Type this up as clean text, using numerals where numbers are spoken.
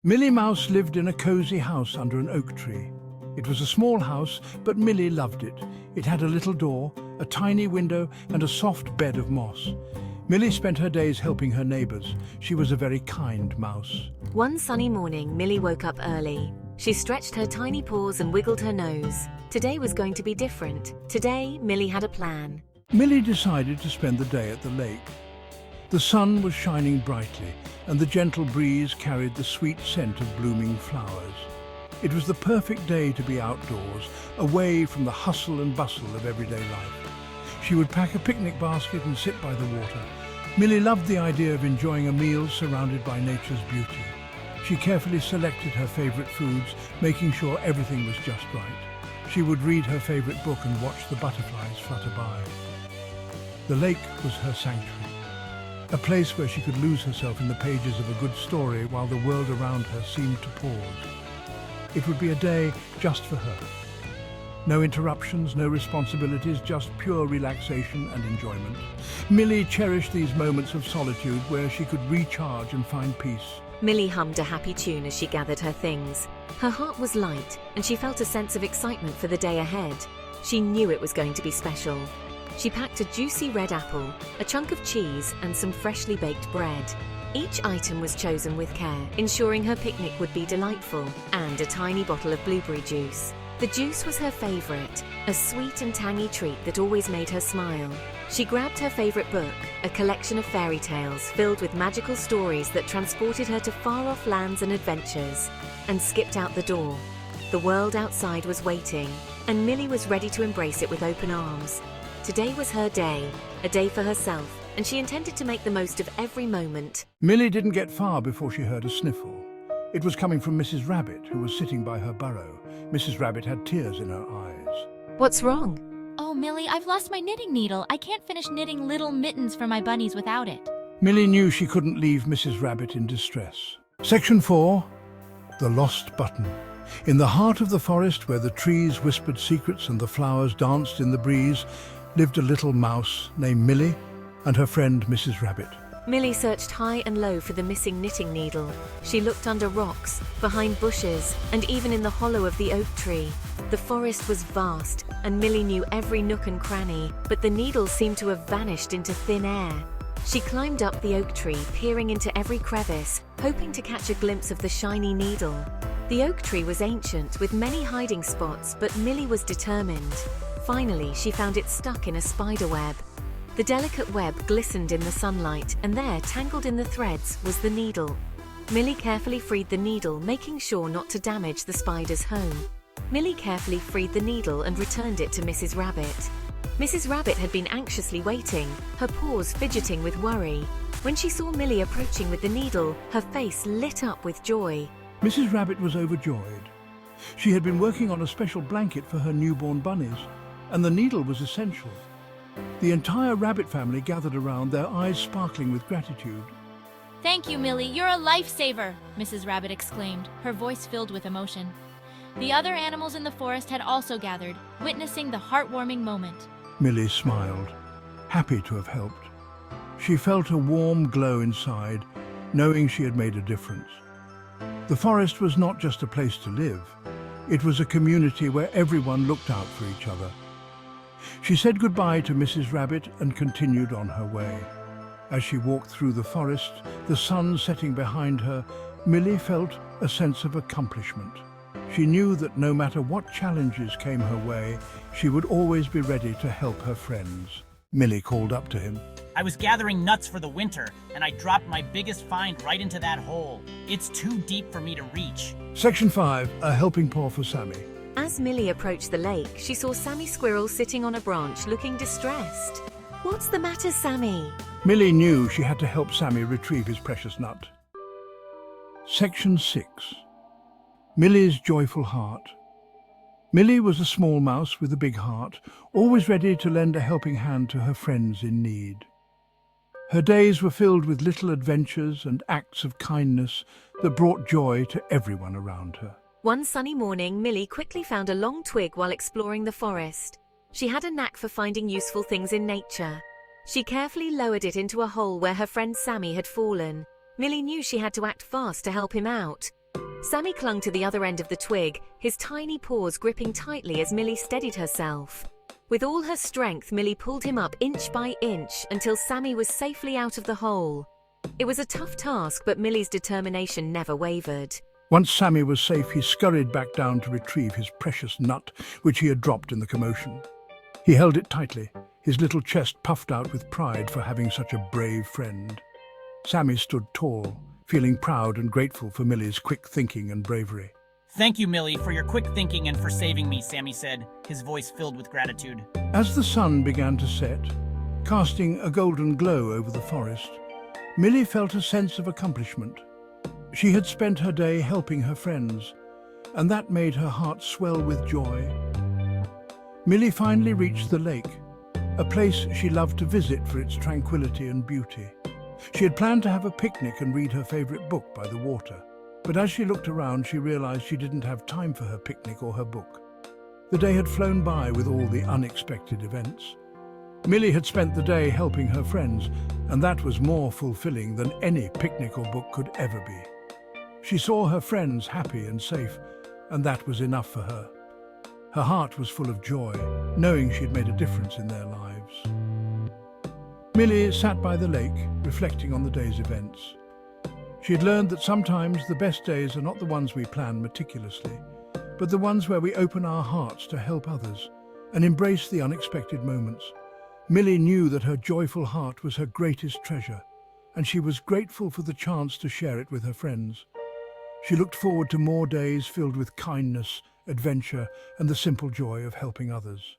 Millie Mouse lived in a cozy house under an oak tree. It was a small house, but Millie loved it. It had a little door, a tiny window, and a soft bed of moss. Millie spent her days helping her neighbors. She was a very kind mouse. One sunny morning, Millie woke up early. She stretched her tiny paws and wiggled her nose. Today was going to be different. Today, Millie had a plan. Millie decided to spend the day at the lake. The sun was shining brightly, and the gentle breeze carried the sweet scent of blooming flowers. It was the perfect day to be outdoors, away from the hustle and bustle of everyday life. She would pack a picnic basket and sit by the water. Millie loved the idea of enjoying a meal surrounded by nature's beauty. She carefully selected her favorite foods, making sure everything was just right. She would read her favorite book and watch the butterflies flutter by. The lake was her sanctuary, a place where she could lose herself in the pages of a good story while the world around her seemed to pause. It would be a day just for her. No interruptions, no responsibilities, just pure relaxation and enjoyment. Millie cherished these moments of solitude where she could recharge and find peace. Millie hummed a happy tune as she gathered her things. Her heart was light, and she felt a sense of excitement for the day ahead. She knew it was going to be special. She packed a juicy red apple, a chunk of cheese, and some freshly baked bread. Each item was chosen with care, ensuring her picnic would be delightful, and a tiny bottle of blueberry juice. The juice was her favorite, a sweet and tangy treat that always made her smile. She grabbed her favorite book, a collection of fairy tales filled with magical stories that transported her to far-off lands and adventures, and skipped out the door. The world outside was waiting, and Millie was ready to embrace it with open arms. Today was her day, a day for herself, and she intended to make the most of every moment. Millie didn't get far before she heard a sniffle. It was coming from Mrs. Rabbit, who was sitting by her burrow. Mrs. Rabbit had tears in her eyes. What's wrong? Oh, Millie, I've lost my knitting needle. I can't finish knitting little mittens for my bunnies without it. Millie knew she couldn't leave Mrs. Rabbit in distress. Section 4. The Lost Button. In the heart of the forest, where the trees whispered secrets and the flowers danced in the breeze, lived a little mouse named Millie and her friend Mrs. Rabbit. Millie searched high and low for the missing knitting needle. She looked under rocks, behind bushes, and even in the hollow of the oak tree. The forest was vast, and Millie knew every nook and cranny, but the needle seemed to have vanished into thin air. She climbed up the oak tree, peering into every crevice, hoping to catch a glimpse of the shiny needle. The oak tree was ancient, with many hiding spots, but Millie was determined. Finally, she found it stuck in a spider web. The delicate web glistened in the sunlight, and there, tangled in the threads, was the needle. Millie carefully freed the needle, making sure not to damage the spider's home. Millie carefully freed the needle and returned it to Mrs. Rabbit. Mrs. Rabbit had been anxiously waiting, her paws fidgeting with worry. When she saw Millie approaching with the needle, her face lit up with joy. Mrs. Rabbit was overjoyed. She had been working on a special blanket for her newborn bunnies, and the needle was essential. The entire rabbit family gathered around, their eyes sparkling with gratitude. Thank you, Millie. You're a lifesaver, Mrs. Rabbit exclaimed, her voice filled with emotion. The other animals in the forest had also gathered, witnessing the heartwarming moment. Millie smiled, happy to have helped. She felt a warm glow inside, knowing she had made a difference. The forest was not just a place to live. It was a community where everyone looked out for each other. She said goodbye to Mrs. Rabbit and continued on her way. As she walked through the forest, the sun setting behind her, Millie felt a sense of accomplishment. She knew that no matter what challenges came her way, she would always be ready to help her friends. Millie called up to him. I was gathering nuts for the winter, and I dropped my biggest find right into that hole. It's too deep for me to reach. Section 5. A Helping Paw for Sammy. As Millie approached the lake, she saw Sammy Squirrel sitting on a branch looking distressed. What's the matter, Sammy? Millie knew she had to help Sammy retrieve his precious nut. Section 6. Millie's Joyful Heart. Millie was a small mouse with a big heart, always ready to lend a helping hand to her friends in need. Her days were filled with little adventures and acts of kindness that brought joy to everyone around her. One sunny morning, Millie quickly found a long twig while exploring the forest. She had a knack for finding useful things in nature. She carefully lowered it into a hole where her friend Sammy had fallen. Millie knew she had to act fast to help him out. Sammy clung to the other end of the twig, his tiny paws gripping tightly as Millie steadied herself. With all her strength, Millie pulled him up inch by inch until Sammy was safely out of the hole. It was a tough task, but Millie's determination never wavered. Once Sammy was safe, he scurried back down to retrieve his precious nut, which he had dropped in the commotion. He held it tightly, his little chest puffed out with pride for having such a brave friend. Sammy stood tall, feeling proud and grateful for Millie's quick thinking and bravery. Thank you, Millie, for your quick thinking and for saving me, Sammy said, his voice filled with gratitude. As the sun began to set, casting a golden glow over the forest, Millie felt a sense of accomplishment. She had spent her day helping her friends, and that made her heart swell with joy. Millie finally reached the lake, a place she loved to visit for its tranquility and beauty. She had planned to have a picnic and read her favorite book by the water, but as she looked around, she realized she didn't have time for her picnic or her book. The day had flown by with all the unexpected events. Millie had spent the day helping her friends, and that was more fulfilling than any picnic or book could ever be. She saw her friends happy and safe, and that was enough for her. Her heart was full of joy, knowing she'd made a difference in their lives. Millie sat by the lake, reflecting on the day's events. She had learned that sometimes the best days are not the ones we plan meticulously, but the ones where we open our hearts to help others and embrace the unexpected moments. Millie knew that her joyful heart was her greatest treasure, and she was grateful for the chance to share it with her friends. She looked forward to more days filled with kindness, adventure, and the simple joy of helping others.